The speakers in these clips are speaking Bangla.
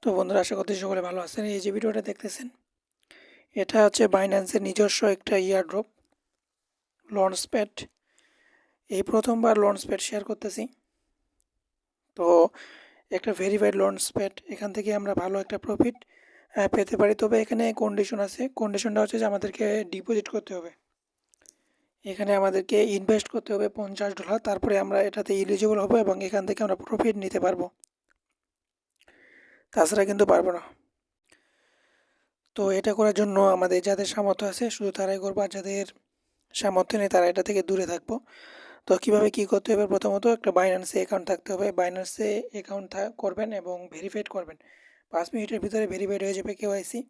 তো বন্ধুরা, আশা করছি সকলে ভালো আছেন। এই যে ভিডিওটা দেখতেছেন, এটা হচ্ছে বাইন্যান্সের নিজস্ব একটা ইয়ারড্রপ লঞ্চপ্যাড। এই প্রথমবার লঞ্চপ্যাড শেয়ার করতেছি। তো একটা ভেরিফাইড লঞ্চপ্যাড, এখান থেকে আমরা ভালো একটা প্রফিট পেতে পারি। তবে এখানে কন্ডিশন আছে। কন্ডিশনটা হচ্ছে যে আমাদেরকে ডিপোজিট করতে হবে। এখানে আমাদেরকে ইনভেস্ট করতে হবে $50। তারপরে আমরা এটাতে এলিজিবল হবো এবং এখান থেকে আমরা প্রফিট নিতে পারবো। তাছাড়া কিন্তু পারবো না। তো এটা করার জন্য আমাদের যাদের সামর্থ্য আছে শুধু তারাই করবো, আর যাদের সামর্থ্য নেই তারা এটা থেকে দূরে থাকবো। তো কীভাবে কী করতে হবে, প্রথমত একটা বাইন্যান্সে অ্যাকাউন্ট থাকতে হবে। বাইন্যান্সে অ্যাকাউন্ট করবেন এবং ভেরিফাইড করবেন। 5 মিনিটের ভিতরে ভেরিফাইড হয়ে যাবে কেওয়াইসি।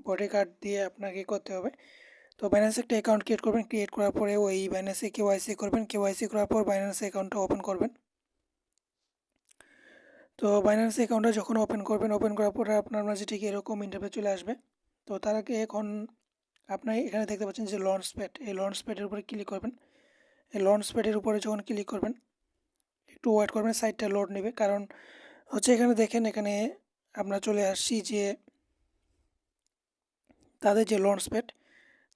ভোটার কার্ড দিয়ে আপনাকে করতে হবে। তো বাইন্যান্সে একটা অ্যাকাউন্ট ক্রিয়েট করবেন। ক্রিয়েট করার পরে ওই বাইন্যান্সে কেওয়াইসি করবেন। কেওয়াইসি করার পর বাইন্যান্সে অ্যাকাউন্টটা ওপেন করবেন। তো বাইন্যান্সে অ্যাকাউন্টটা যখন ওপেন করবেন, ওপেন করার পরে আপনার মাঝে ঠিক এরকম ইন্টারফেস চলে আসবে। তো তার আগে এখন আপনি এখানে দেখতে পাচ্ছেন যে লঞ্চপ্যাড, এই লঞ্চপ্যাডের উপরে ক্লিক করবেন। এই লঞ্চপ্যাডের উপরে যখন ক্লিক করবেন, একটু ওয়েট করবেন, সাইটটা লোড নেবে। কারণ হচ্ছে এখানে দেখেন, এখানে আমরা চলে আসছি যে তাদের যে লঞ্চপ্যাড,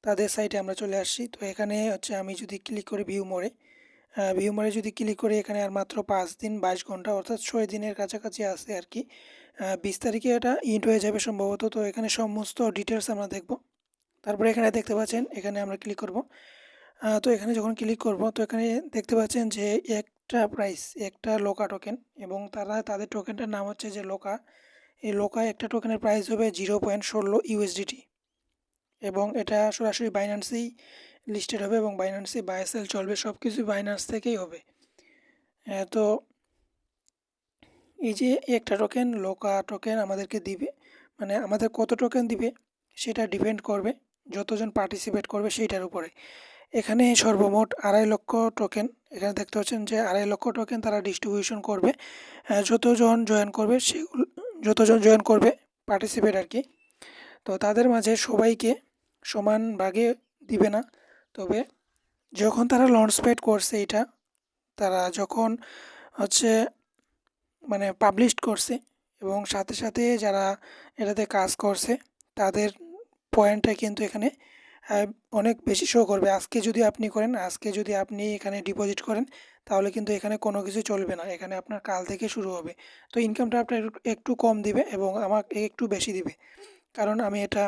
তাদের সাইটে আমরা চলে আসছি। তো এখানে হচ্ছে আমি যদি ক্লিক করি ভিউ মোড়ে যদি ক্লিক করি, এখানে আর মাত্র 5 দিন 22 ঘন্টা অর্থাৎ 6 দিনের কাছাকাছি আছে আর কি। 20 তারিখে এটা ইন্ট হয়ে যাবে সম্ভবত। তো এখানে সমস্ত ডিটেলস আমরা দেখব। তারপরে এখানে দেখতে পাচ্ছেন, এখানে আমরা ক্লিক করব। তো এখানে যখন ক্লিক করব, তো এখানে দেখতে পাচ্ছেন যে একটা লোকা টোকেন, এবং তাদের টোকেনটার নাম হচ্ছে যে লোকা। এই লোকা একটা টোকেনের প্রাইস হবে 0.16 USDT, এবং এটা সরাসরি বাইন্যান্সেই লিস্টেড হবে এবং বাইন্যান্সে বাই সেল চলবে, সব কিছু বাইন্যান্স থেকেই হবে। তো এই যে একটা টোকেন লোকা টোকেন আমাদেরকে দিবে, মানে আমাদের কত টোকেন দিবে সেটা ডিপেন্ড করবে যতজন পার্টিসিপেট করবে সেইটার উপরে। এখানে সর্বমোট 2.5 লক্ষ টোকেন, এখানে দেখতে পাচ্ছেন যে 2.5 লক্ষ টোকেন তারা ডিস্ট্রিবিউশন করবে। যতজন জয়েন করবে পার্টিসিপেট আর কি। তো তাদের মাঝে সবাইকে সমান ভাগে দিবে না। তবে যখন তারা লঞ্চপ্যাড করছে, এটা তারা যখন হচ্ছে মানে পাবলিশ করছে, এবং সাথে সাথে যারা এটাতে কাজ করছে তাদের পয়েন্টটা কিন্তু এখানে অনেক বেশি শো করবে। আজকে যদি আপনি এখানে ডিপোজিট করেন, তাহলে কিন্তু এখানে কোনো কিছু চলবে না। এখানে আপনার কাল থেকে শুরু হবে। তো ইনকামটা আপনার একটু কম দিবে এবং আমাকে একটু বেশি দিবে, কারণ আমি এটা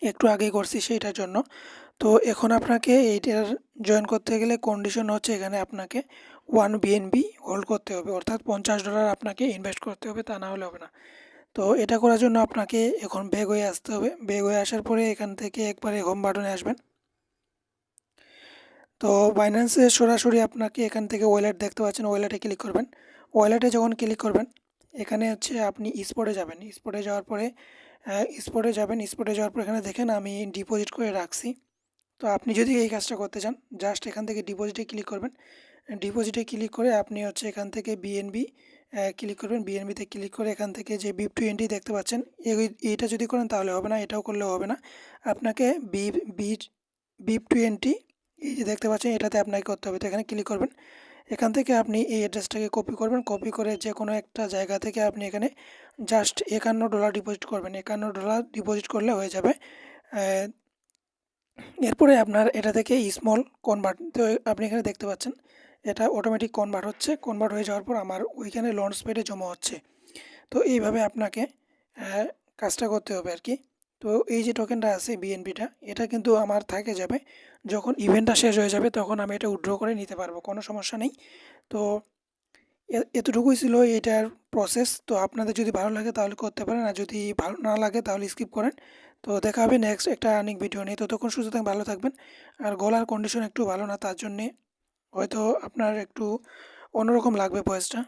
একটু আগে করছি সেইটার জন্য। তো এখন আপনাকে এইটার জয়েন করতে গেলে কন্ডিশন হচ্ছে, এখানে আপনাকে 1 BNB হোল্ড করতে হবে, অর্থাৎ $50 আপনাকে ইনভেস্ট করতে হবে, তা না হলে হবে না। তো এটা করার জন্য আপনাকে এখন ব্যাক হয়ে আসতে হবে। ব্যাক হয়ে আসার পরে এখান থেকে একবারে হোম বাটনে আসবেন। তো বাইন্যান্সে সরাসরি আপনাকে এখান থেকে ওয়ালেট দেখতে পাচ্ছেন, ওয়ালেটে ক্লিক করবেন। ওয়ালেটে যখন ক্লিক করবেন, এখানে হচ্ছে আপনি স্পটে যাবেন। স্পটে যাওয়ার পরে স্পটে যাওয়ার পর এখানে দেখেন আমি ডিপোজিট করে রাখছি। তো আপনি যদি এই কাজটা করতে চান, জাস্ট এখান থেকে ডিপোজিটে ক্লিক করবেন। ডিপোজিটে ক্লিক করে আপনি হচ্ছে এখান থেকে বিএনবি ক্লিক করবেন। বিএনবিতে ক্লিক করে এখান থেকে যে BIP20 দেখতে পাচ্ছেন, এইটা যদি করেন তাহলে হবে না, এটাও করলেও হবে না। আপনাকে BIP20 এই যে দেখতে পাচ্ছেন, এটাতে আপনাকে করতে হবে। তো এখানে ক্লিক করবেন। এখান থেকে আপনি এই অ্যাড্রেসটাকে কপি করবেন। কপি করে যে কোনো একটা জায়গা থেকে আপনি এখানে জাস্ট $51 ডিপোজিট করবেন। $51 ডিপোজিট করলে হয়ে যাবে। এরপরে আপনার এটা থেকে স্মল কনভার্ট, তো আপনি এখানে দেখতে পাচ্ছেন এটা অটোমেটিক কনভার্ট হচ্ছে। কনভার্ট হয়ে যাওয়ার পর আমার ওইখানে লঞ্চপ্যাডে জমা হচ্ছে। তো এইভাবে আপনাকে কাজটা করতে হবে আর কি। তো এই যে টোকেনটা আছে বিএনপিটা, এটা কিন্তু আমার থাকে যাবে। যখন ইভেন্টটা শেষ হয়ে যাবে তখন আমি এটা উইথড্র করে নিতে পারবো, কোনো সমস্যা নেই। তো এতটুকুই ছিল এটার প্রসেস। তো আপনাদের যদি ভালো লাগে তাহলে করতে পারেন, আর যদি ভালো না লাগে তাহলে স্কিপ করেন। তো দেখা হবে নেক্সট একটা আর্নিং ভিডিও নিয়ে। ততক্ষণ সুস্থ থাকবেন, ভালো থাকবেন। আর গলার কন্ডিশন একটু ভালো না, তার জন্যে হয়তো আপনার একটু অন্যরকম লাগবে ভয়েসটা।